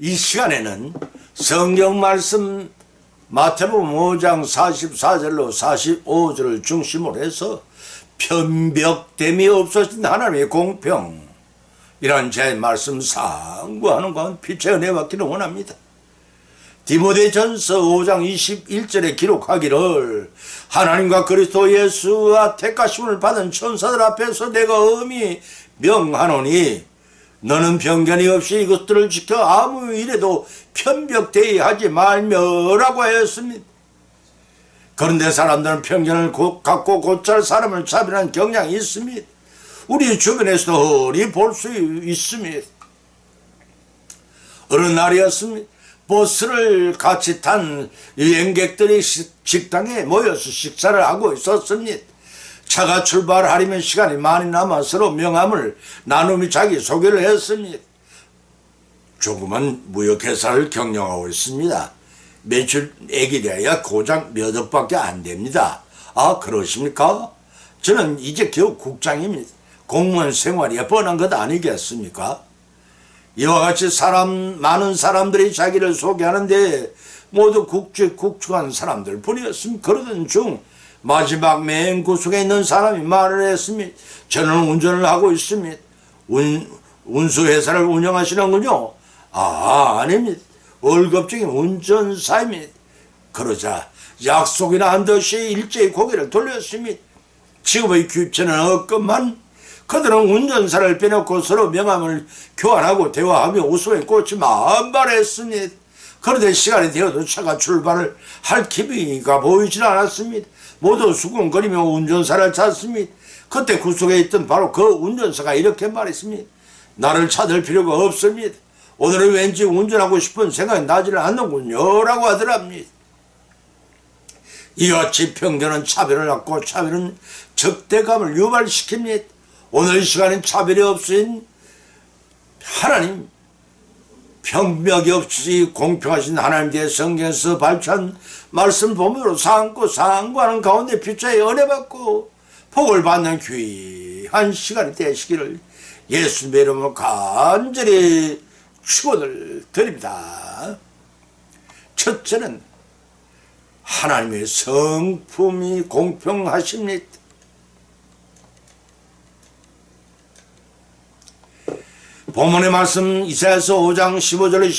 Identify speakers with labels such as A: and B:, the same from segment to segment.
A: 이 시간에는 성경 말씀 마태복음 5장 44절로 45절을 중심으로 해서 편벽됨이 없어진 하나님의 공평, 이런 제 말씀 상고하는 가운데 빛의 은혜 받기를 원합니다. 디모데전서 5장 21절에 기록하기를 하나님과 그리스도 예수와 택하심을 받은 천사들 앞에서 내가 엄히 명하노니 너는 편견이 없이 이것들을 지켜 아무 일에도 편벽되이 하지 말며라고 하였습니다. 그런데 사람들은 편견을 갖고 곧잘 사람을 차별하는 경향이 있습니다. 우리 주변에서도 흔히 볼 수 있습니다. 어느 날이었습니다. 버스를 같이 탄 여행객들이 식당에 모여서 식사를 하고 있었습니다. 차가 출발하려면 시간이 많이 남아 서로 명함을 나누며 자기소개를 했습니다. 조그만 무역회사를 경영하고 있습니다. 매출액이 돼야 고작 몇 억밖에 안 됩니다. 아, 그러십니까? 저는 이제 겨우 국장입니다. 공무원 생활이 뻔한 것 아니겠습니까? 이와 같이 많은 사람들이 자기를 소개하는데 모두 국축한 사람들 뿐이었습니다. 그러던 중 마지막 맨 구석에 있는 사람이 말을 했습니다. 저는 운전을 하고 있습니다. 운수회사를 운영하시는군요. 아, 아닙니다. 월급적인 운전사입니다. 그러자 약속이나 한 듯이 일제히 고개를 돌렸습니다. 직업의 규칙은 없건만 그들은 운전사를 빼놓고 서로 명함을 교환하고 대화하며 웃음에 꽃이 만발했습니다. 그런데 시간이 되어도 차가 출발을 할 기미가 보이질 않았습니다. 모두 수군거리며 운전사를 찾습니다. 그때 구석에 있던 바로 그 운전사가 이렇게 말했습니다. 나를 찾을 필요가 없습니다. 오늘은 왠지 운전하고 싶은 생각이 나지를 않는군요 라고 하더랍니다. 이같이 편견은 차별을 낳고 차별은 적대감을 유발시킵니다. 오늘 이 시간은 차별이 없인 하나님, 편벽이 없이 공평하신 하나님 대해 성경에서 발표한 말씀 본문으로 상고하는 가운데 빛의 은혜 받고 복을 받는 귀한 시간이 되시기를 예수님의 이름으로 간절히 축원을 드립니다. 첫째는 하나님의 성품이 공평하십니다. 본문의 말씀 이사야서 5장 15절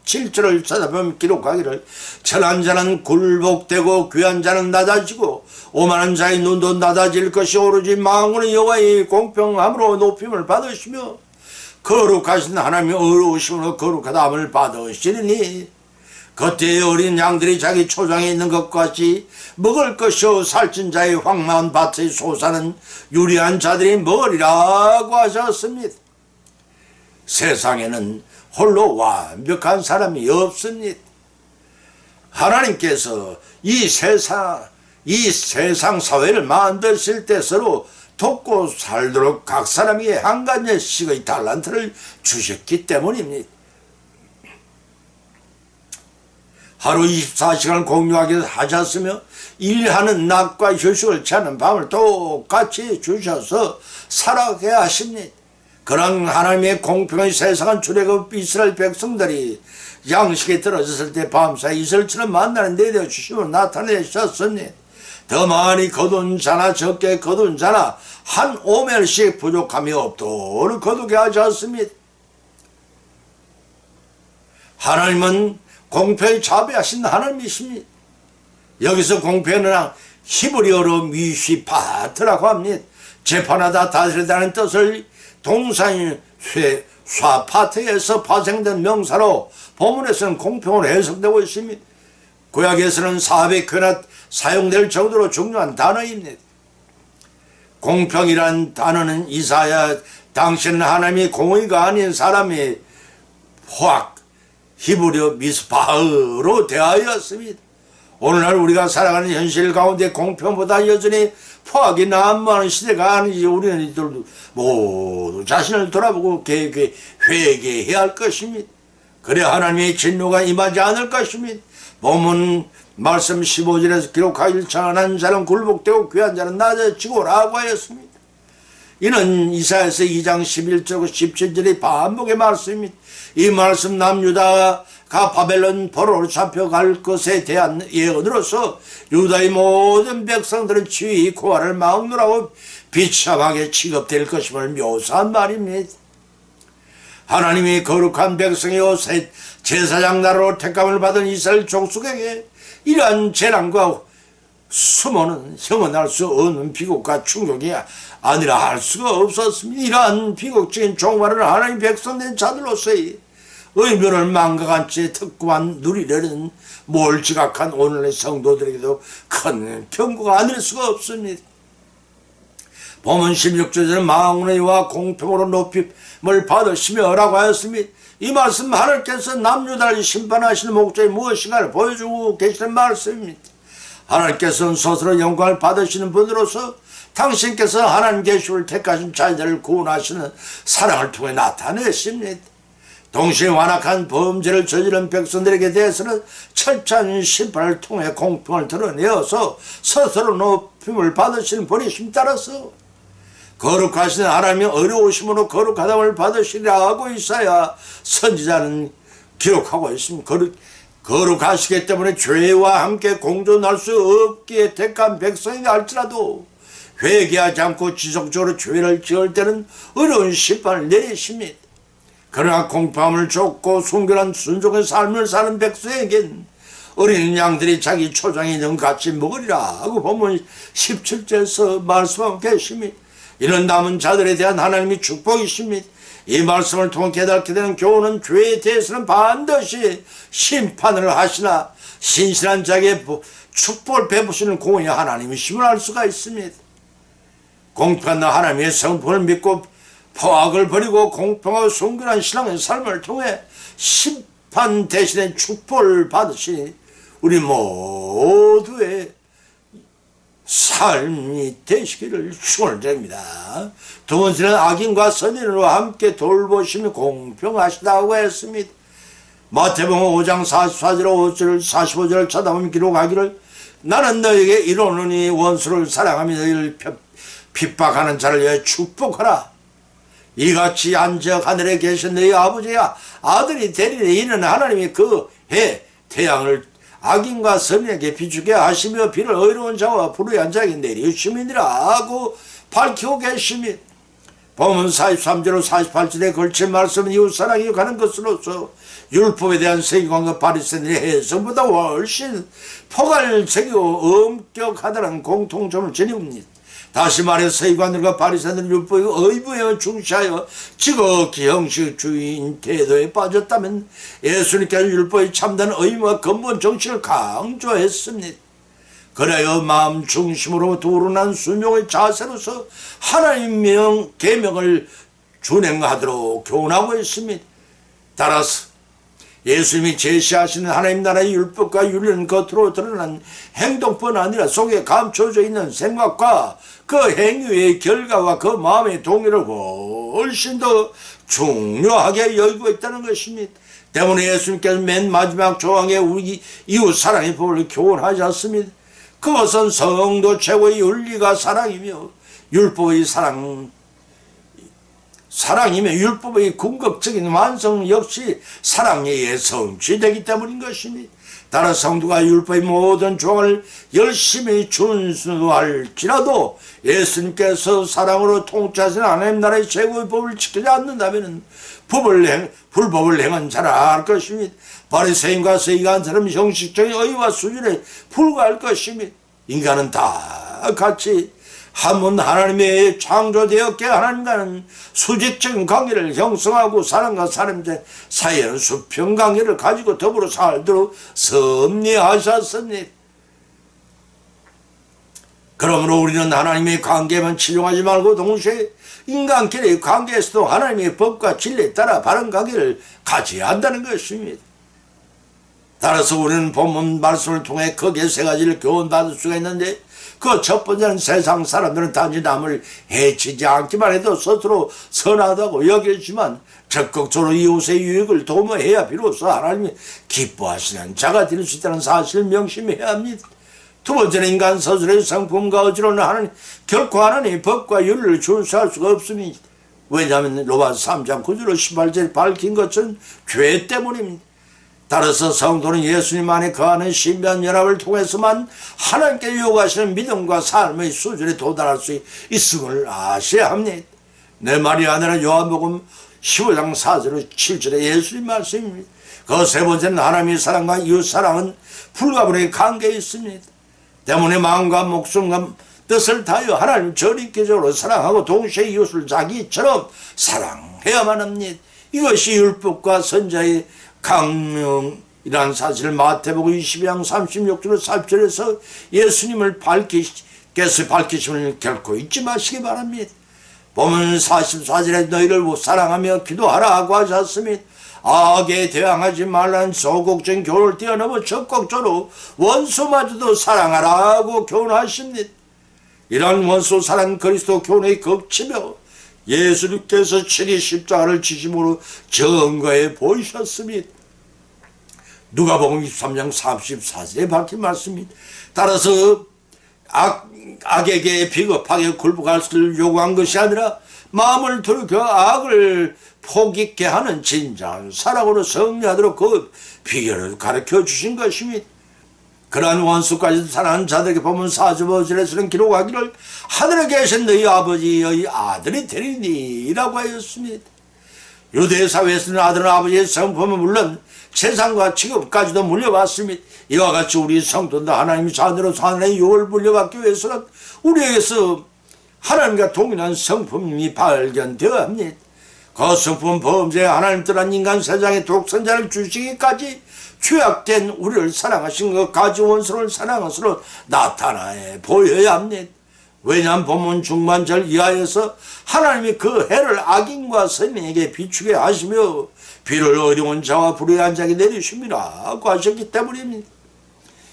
A: 17절을 찾아보면 기록하기를 천한 자는 굴복되고 귀한 자는 낮아지고 오만한 자의 눈도 낮아질 것이 오로지 만군의 여호와의 공평함으로 높임을 받으시며 거룩하신 하나님의 의로우심으로 거룩하다함을 받으시리니 겉에 어린 양들이 자기 초장에 있는 것 같이 먹을 것이요 살찐 자의 황망한 밭의 소사는 유리한 자들이 먹으리라고 하셨습니다. 세상에는 홀로 완벽한 사람이 없습니다. 하나님께서 이 세상 사회를 만드실 때 서로 돕고 살도록 각 사람에게 한 가지씩의 달란트를 주셨기 때문입니다. 하루 24시간 공유하게 하셨으며 일하는 낮과 휴식을 취하는 밤을 똑같이 주셔서 살아가게 하십니다. 그런 하나님의 공평의 세상은 출애굽 이스라엘 백성들이 양식에 떨어졌을 때 밤사이 이슬처럼 만나는 데 되어 주심으로 나타내셨으니 더 많이 거둔 자나 적게 거둔 자나 한 오멜씩 부족함이 없도록 거두게 하셨습니다. 하나님은 공평히 자비하신 하나님이십니다. 여기서 공평은 히브리어로 미시파트라고 합니다. 재판하다 다스리다는 뜻을 동사인 쇠파트에서 파생된 명사로 본문에서는 공평으로 해석되고 있습니다. 구약에서는 400회나 사용될 정도로 중요한 단어입니다. 공평이란 단어는 이사야 당시는 하나님이 공의가 아닌 사람이 포악 히브리어 미스파흐로 대하였습니다. 오늘날 우리가 살아가는 현실 가운데 공평보다 여전히 포악이 난무하는 시대가 아니지. 우리는 이들도 모두 자신을 돌아보고 회개해야 할 것입니다. 그래 하나님의 진노가 임하지 않을 것입니다. 본문 말씀 15절에서 기록하길 천한 자는 굴복되고 귀한 자는 낮아지고 라고 하였습니다. 이는 이사야서 2장 11절 17절의 반복의 말씀입니다. 이 말씀 남유다가 바벨론 포로로 잡혀갈 것에 대한 예언으로서 유다의 모든 백성들은 지위 고아를 막노라고 비참하게 취급될 것임을 묘사한 말입니다. 하나님이 거룩한 백성이요 제사장 나라로 택감을 받은 이스라엘 족속에게 이러한 재난과 수모는 형언할 수 없는 비극과 충격이 아니라 할 수가 없었습니다. 이러한 비극적인 종말을 하나님 백성된 자들로서의 의무를 망각한 채 특구만 누리려는 몰지각한 오늘의 성도들에게도 큰 경고가 아닐 수가 없습니다. 본문 16절에는 망언의와 공평으로 높임을 받으시며 라고 하였습니다. 이 말씀 하나님께서 남유다를 심판하시는 목적이 무엇인가를 보여주고 계시는 말씀입니다. 하나님께서는 스스로 영광을 받으시는 분으로서 당신께서 하나님 계시를 택하신 자들을 구원하시는 사랑을 통해 나타내십니다. 동시에 완악한 범죄를 저지른 백성들에게 대해서는 철저한 심판을 통해 공평을 드러내어서 스스로 높임을 받으시는 분이심 따라서 거룩하신 하나님의 어려우심으로 거룩하다움을 받으시라고 있어야 선지자는 기록하고 있습니다. 거룩하시기 때문에 죄와 함께 공존할 수 없기에 택한 백성이 할지라도 회개하지 않고 지속적으로 죄를 지을 때는 어려운 심판을 내리십니다. 그러나 공평함을 줬고 순결한 순종의 삶을 사는 백성에겐 어린 양들이 자기 초장에 있는 같이 먹으리라 하고 본문 17절에서 말씀하고 계십니다. 이는 남은 자들에 대한 하나님의 축복이십니다. 이 말씀을 통해 깨닫게 되는 교훈은 죄에 대해서는 반드시 심판을 하시나 신실한 자에게 축복을 베푸시는 공의 하나님이심을 알 수가 있습니다. 공평한 하나님의 성품을 믿고 포악을 버리고 공평하고 순결한 신앙의 삶을 통해 심판 대신에 축복을 받으시니 우리 모두의 삶이 되시기를 축원드립니다. 두 번째는 악인과 선인으로 함께 돌보시며 공평하시다고 했습니다. 마태복음 5장 44절 5절 45절을 찾아보면 기록하기를 나는 너에게 이르노니 원수를 사랑하며 너희를 핍박하는 자를 위해 축복하라. 이같이 안적 하늘에 계신 너희 아버지야 아들이 되리니 이는 하나님이 그 해 태양을 악인과 선인에게 비추게 하시며 비를 의로운 자와 불의한 자에게 내리심이니라 하고 밝히고 계시니 본문 43절 48절에 걸친 말씀은 이웃사랑이 가는 것으로서 율법에 대한 세계관과 바리새인의 해석보다 훨씬 포괄적이고 엄격하다는 공통점을 지닙니다. 다시 말해 서기관들과 바리새인들은 율법의 의무에 중시하여 지극히 형식주의인 태도에 빠졌다면 예수님께서 율법의 참된 의무와 근본 정신을 강조했습니다. 그래야 마음 중심으로부터 우러난 순종의 자세로서 하나님의 계명을 준행하도록 교훈하고 있습니다. 따라서 예수님이 제시하시는 하나님 나라의 율법과 윤리는 겉으로 드러난 행동뿐 아니라 속에 감춰져 있는 생각과 그 행위의 결과와 그 마음의 동의를 훨씬 더 중요하게 여기고 있다는 것입니다. 때문에 예수님께서 맨 마지막 조항에 우리 이웃 사랑의 법을 교훈하셨습니다. 그것은 성도 최고의 윤리가 사랑이며 율법의 사랑이며 율법의 궁극적인 완성 역시 사랑에 의해 성취되기 때문인 것입니다. 따라 성도가 율법의 모든 조항을 열심히 준수할지라도 예수님께서 사랑으로 통치하시는 하나님 나라의 최고의 법을 지키지 않는다면 불법을 행한 자라 할 것입니다. 바리새인과 서기관처럼 형식적인 의와 수준에 불과할 것입니다. 인간은 다 같이 한 번 하나님의 창조되었기에 하나님과는 수직적인 관계를 형성하고 사람과 사람 사이에는 수평 관계를 가지고 더불어 살도록 섭리하셨습니다. 그러므로 우리는 하나님의 관계만 치중하지 말고 동시에 인간끼리의 관계에서도 하나님의 법과 진리에 따라 바른 관계를 가져야 한다는 것입니다. 따라서 우리는 본문 말씀을 통해 크게 세 가지를 교훈받을 수가 있는데 그 첫 번째는 세상 사람들은 단지 남을 해치지 않기만 해도 스스로 선하다고 여기지만 적극적으로 이웃의 유익을 도모해야 비로소 하나님이 기뻐하시는 자가 될 수 있다는 사실을 명심해야 합니다. 두 번째는 인간 스스로의 성품과 의지로는 결코 하나님의 법과 윤리를 준수할 수가 없습니다. 왜냐하면 로마서 3장 9절로 18절에 밝힌 것은 죄 때문입니다. 따라서 성도는 예수님 안에 거하는 신비한 연합을 통해서만 하나님께 요구하시는 믿음과 삶의 수준에 도달할 수 있음을 아셔야 합니다. 내 말이 아니라 요한복음 15장 4절로 7절의 예수님 말씀입니다. 그 세 번째는 하나님의 사랑과 이웃 사랑은 불가분의 관계에 있습니다. 때문에 마음과 목숨과 뜻을 다하여 하나님 전인격적으로 사랑하고 동시에 이웃을 자기처럼 사랑해야만 합니다. 이것이 율법과 선자의 강령이라는 사실을 마태복음 22장 36절 40절에서 예수님을 밝히심을 결코 잊지 마시기 바랍니다. 보면 44절에 너희를 사랑하며 기도하라 하고 하셨습니다. 악에 대항하지 말라는 소극적인 교훈을 뛰어넘어 적극적으로 원수마저도 사랑하라고 교훈하십니다. 이러한 원수 사랑 그리스도 교훈의 극치며 예수님께서 친히 십자가를 지심으로 증거해 보이셨습니다. 누가복음 23장 34절에 밝힌 말씀입니다. 따라서 악에게 비겁하게 굴복할 것을 요구한 것이 아니라 마음을 돌이켜 악을 포기케 하는 진정한 사랑으로 승리하도록 그 비결을 가르쳐 주신 것입니다. 그러한 원수까지 사랑하는 자들에게 보면 45절에서는 기록하기를 하늘에 계신 너희 아버지의 아들이 되리니 라고 하였습니다. 유대 사회에서는 아들은 아버지의 성품은 물론 재산과 직업까지도 물려받습니다. 이와 같이 우리 성도도 하나님의 자녀로서 하나님의 유업을 물려받기 위해서는 우리에게서 하나님과 동일한 성품이 발견되어야 합니다. 그 성품 범죄에 하나님 떠난 인간 세상에 독생자를 주시기까지 죄악된 우리를 사랑하신 것 가지 원수를 사랑한 것으로 나타내 보여야 합니다. 왜냐하면 본문 중반절 이하에서 하나님이 그 해를 악인과 선인에게 비추게 하시며 비를 어려운 자와 불의한 자에게 내리십니라고 하셨기 때문입니다.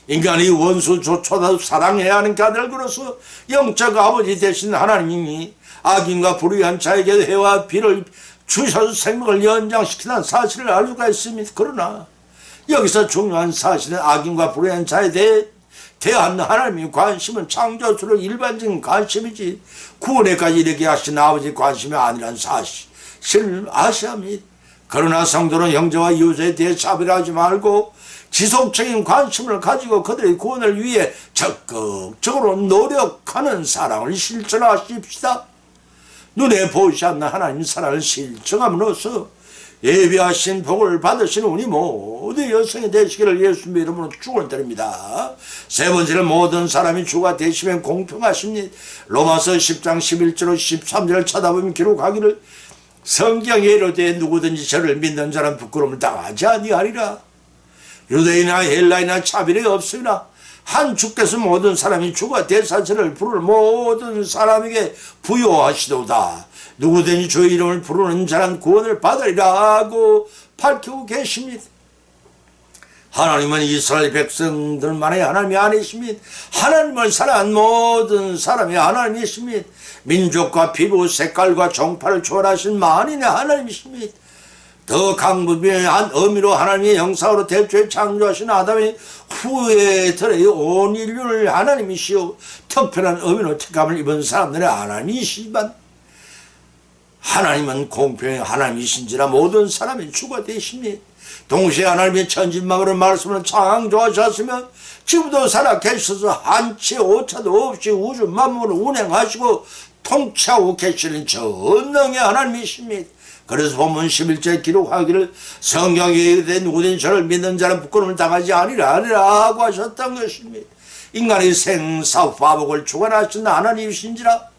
A: 인간이 원수조차도 사랑해야 하는 까닭으로서 영적 아버지 되신 하나님이 악인과 불의한 자에게 해와 비를 주셔서 생명을 연장시키는 사실을 알 수가 있습니다. 그러나 여기서 중요한 사실은 악인과 불의한 자에 대한 하나님의 관심은 창조주로 일반적인 관심이지 구원에까지 이르게 하신 아버지의 관심이 아니라는 사실을 아셔야 합니다. 그러나 성도는 형제와 이웃에 대해 차별하지 말고 지속적인 관심을 가지고 그들의 구원을 위해 적극적으로 노력하는 사랑을 실천하십시다. 눈에 보이지 않는 하나님 사랑을 실천함으로써 예비하신 복을 받으시는 우리 모두 여성이 되시기를 예수님의 이름으로 축원드립니다. 세 번째는 모든 사람이 주가 되시면 공평하십니다. 로마서 10장 11절 13절을 찾아보면 기록하기를 성경에 이르되 누구든지 저를 믿는 자는 부끄러움을 당하지 아니하리라. 유대인이나 헬라인이나 차별이 없으나 한 주께서 모든 사람이 주가 대사체를 부를 모든 사람에게 부여하시도다. 누구든지 주의 이름을 부르는 자는 구원을 받으리라고 밝히고 계십니다. 하나님은 이스라엘 백성들만의 하나님이 아니십니다. 하나님을 사랑한 모든 사람이 하나님이십니다. 민족과 피부, 색깔과 종파를 초월하신 만인의 하나님이십니다. 더 강부비한 의미로 하나님의 형상으로 대초에 창조하신 아담의 후예들의 온 인류를 하나님이시오 특별한 의미로 택함을 입은 사람들의 하나님이시지만 하나님은 공평의 하나님이신지라 모든 사람이 주가 되십니다. 동시에 하나님의 천진만물의 말씀을 창조하셨으며 지금도 살아계셔서 한치 오차도 없이 우주 만물을 운행하시고 통치하고 계시는 전능의 하나님이십니다. 그래서 본문 11절에 기록하기를 성경에 이르되 누구든지 저를 믿는 자는 부끄러움을 당하지 아니라고 하셨던 것입니다. 인간의 생사화복을 주관하신 하나님이신지라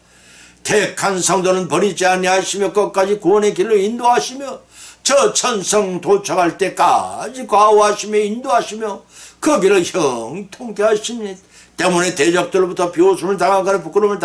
A: 택한 성도는 버리지 아니하시며 끝까지 구원의 길로 인도하시며 저 천성 도착할 때까지 과호하시며 인도하시며 그 길을 형통케 하십니다. 때문에 대적들로부터 비웃음을 당하거나 부끄러움을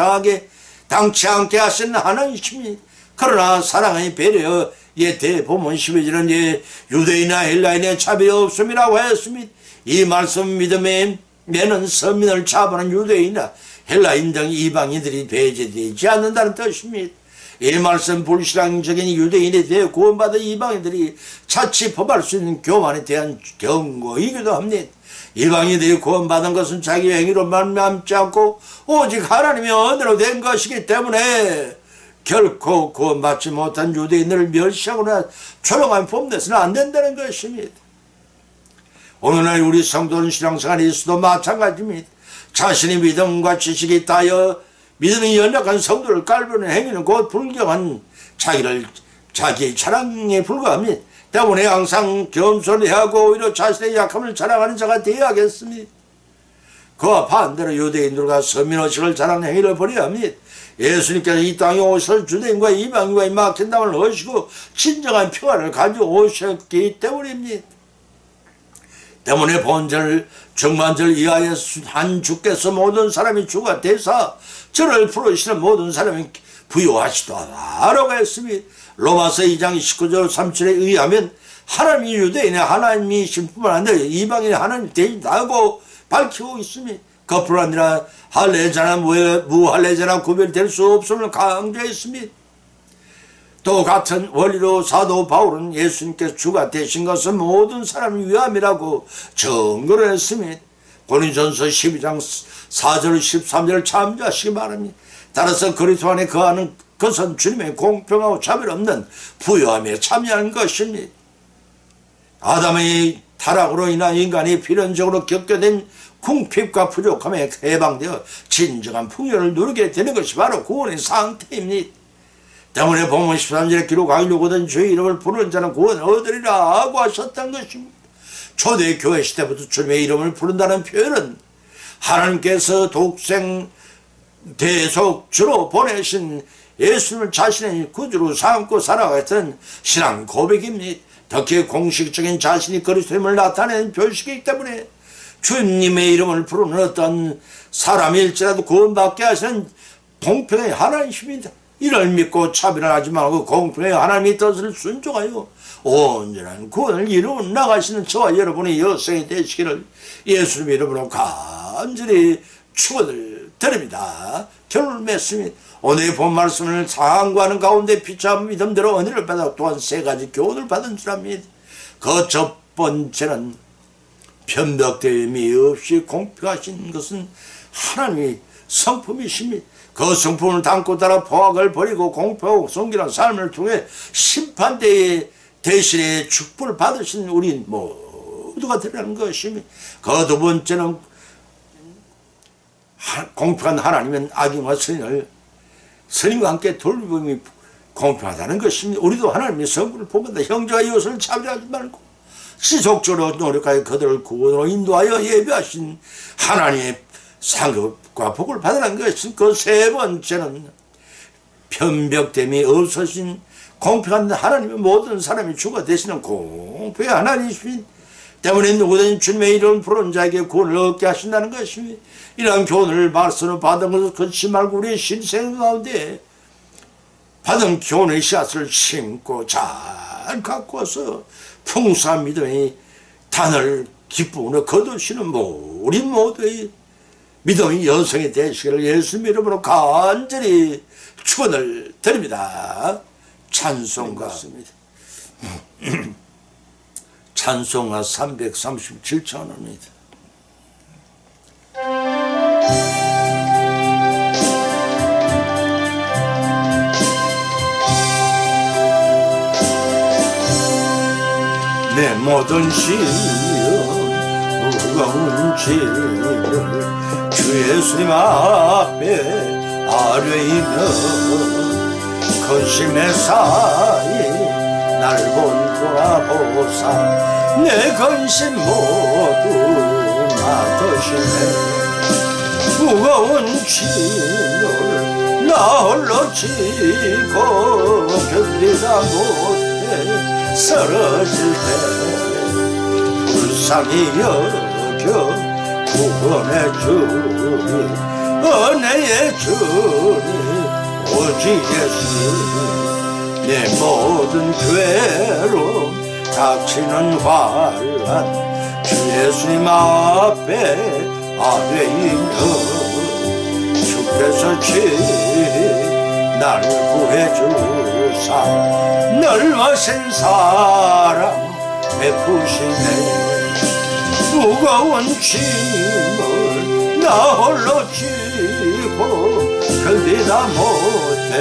A: 당치 않게 하시는 하나님이십니다. 그러나 사랑의 배려에 대해 본문 12절은 유대인이나 헬라인의 차별이 없음이라고 하였습니다. 이 말씀 믿음에 매는 서민을 차별하는 유대인이나 헬라인 등 이방인들이 배제되지 않는다는 뜻입니다. 이 말씀 불신앙적인 유대인에 대해 구원받은 이방인들이 자칫 범할 수 있는 교만에 대한 경고이기도 합니다. 이방인들이 구원받은 것은 자기 행위로 말미암지 않고 오직 하나님의 은혜로 된 것이기 때문에 결코 구원받지 못한 유대인들을 멸시하거나 조롱하며 뽐내서는 안 된다는 것입니다. 오늘날 우리 성도는 신앙생활에 있어도 마찬가지입니다. 자신의 믿음과 지식이 다여 믿음이 연약한 성도를 깔보는 행위는 곧 불경한 자기의 자랑에 불과합니다. 때문에 항상 겸손해하고 오히려 자신의 약함을 자랑하는 자가 되어야겠습니다. 그와 반대로 유대인들과 서민의식을 자랑하는 행위를 버려야 합니다. 예수님께서 이 땅에 오셔서 주대인과 이방인과의 막힌담을 하시고 진정한 평화를 가져오셨기 때문입니다. 때문에 본절 정만절 이하에 한 주께서 모든 사람이 주가 되사 저를 부르시는 모든 사람이 부여하시도다라고 했습니다. 로마서 2장 19절 37에 의하면 하나님이 유대인의 하나님이신 뿐만 아니라 이방인의 하나님이 되신다고 밝히고 있습니다. 그뿐 아니라 할례자나 무할례자나 구별될 수 없음을 강조했습니다. 또 같은 원리로 사도 바울은 예수님께서 주가 되신 것은 모든 사람을 위함이라고 증거를 했습니다. 고린전서 12장 4절 13절 참조하시기 바랍니다. 따라서 그리스도 안에 거하는 것은 주님의 공평하고 차별 없는 부요함에 참여하는 것입니다. 아담의 타락으로 인한 인간이 필연적으로 겪게 된 궁핍과 부족함에 해방되어 진정한 풍요를 누리게 되는 것이 바로 구원의 상태입니다. 때문에 본문 13절에 기록하려거든 주의 이름을 부르는 자는 구원을 얻으리라 하고 하셨던 것입니다. 초대교회 시대부터 주님의 이름을 부른다는 표현은 하나님께서 독생 대속주로 보내신 예수님을 자신의 구주로 삼고 살아가던 신앙 고백입니다. 특히 공식적인 자신이 그리스도임을 나타내는 표식이기 때문에 주님의 이름을 부르는 어떤 사람일지라도 구원받게 하시는 공평의 하나님이십니다. 이를 믿고 차별하지 말고 공평의 하나님의 뜻을 순종하여 온전한 구원을 이루어 나가시는 저와 여러분의 여성이 되시기를 예수님 이름으로 간절히 축원을 드립니다. 결론을 맺습니다. 오늘 본 말씀을 상고하는 가운데 피차한 믿음대로 은혜를 받아 또한 세 가지 교훈을 받은 줄 압니다. 그 첫 번째는 편벽됨이 없이 공평하신 것은 하나님의 성품이십니다. 그 성품을 담고 따라 포악을 버리고 공평하고 성결한 삶을 통해 심판대의 대신에 축복을 받으신 우리 모두가 되라는 것입니다. 그 두 번째는 공평한 하나님은 악인과 선인과 함께 돌봄이 공평하다는 것입니다. 우리도 하나님의 성품을 본받아 형제와 이웃을 차별하지 말고 지속적으로 노력하여 그들을 구원으로 인도하여 예배하신 하나님의 상급과 복을 받으라는 것은 그 세 번째는 편벽됨이 없으신 공평한 하나님의 모든 사람이 주가 되시는 공평의 하나님이십니다. 때문에 누구든 주님의 이름을 부르는 자에게 구원을 얻게 하신다는 것입니다. 이러한 교훈을 말씀으로 받은 것을 그치 말고 우리의 신생 가운데 받은 교훈의 씨앗을 심고 잘 가꾸어서 풍성한 믿음의 단을 기쁨으로 거두시는 우리 모두의 믿음의 여성이 되시기를 예수님 이름으로 간절히 축원을 드립니다. 찬송가 찬송가 337찬원입니다. 내 모든 시험 무거운 짐을 주 예수님 앞에 아뢰이며 근심의 사이 날 돌보사 내 근심 모두 맡으시네. 무거운 짐을 나 홀로 지고 견디다 못해 쓰러질 때 불쌍히 여겨 구원의 주님 은혜의 주님 오직 예수 내 모든 괴로움 닥치는 환란 주 예수님 앞에 아뢰이며 주께서 친히 날 구해주사 넓으신 사랑 베푸시네. 무거운 짐을 나 홀로 지고 견디다 못해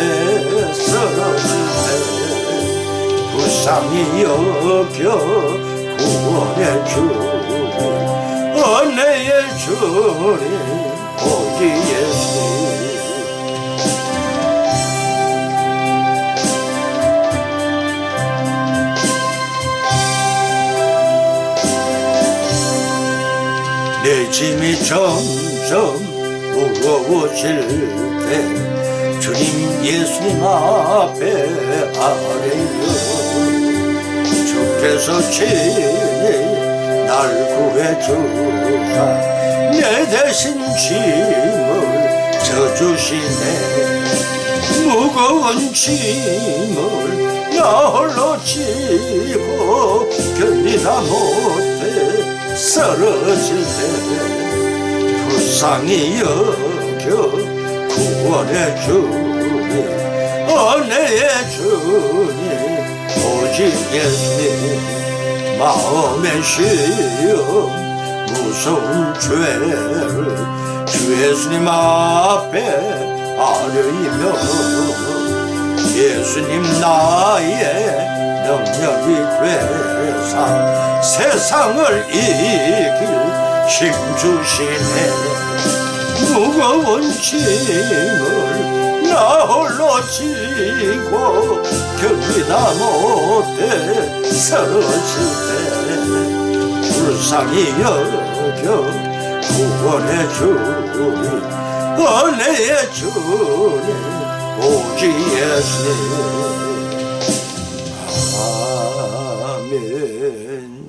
A: 쓰러질 때 불쌍히 여겨 구원해 주님 은혜의 주님 오직 예수 내 짐이 점점 무거워질 때 주님 예수님 앞에 아뢰요 주께서 친히 날 구해주사 내 대신 짐을 져주시네 무거운 짐을 나 홀로 지고 견디다 못해 쓰러질 때 불쌍히 여겨 구원해 주님 은혜의 주님 오직 예수님 마음의 시험 무서운 죄를 주 예수님 앞에 아뢰이며 예수님 나의 능력이 되사 세상을 이길 힘 주시네 무거운 짐을 나 홀로 지고 견디다 못해 쓰러질 때 불쌍히 여겨 구원해 주님 은혜의 주님 오직 예수님 아멘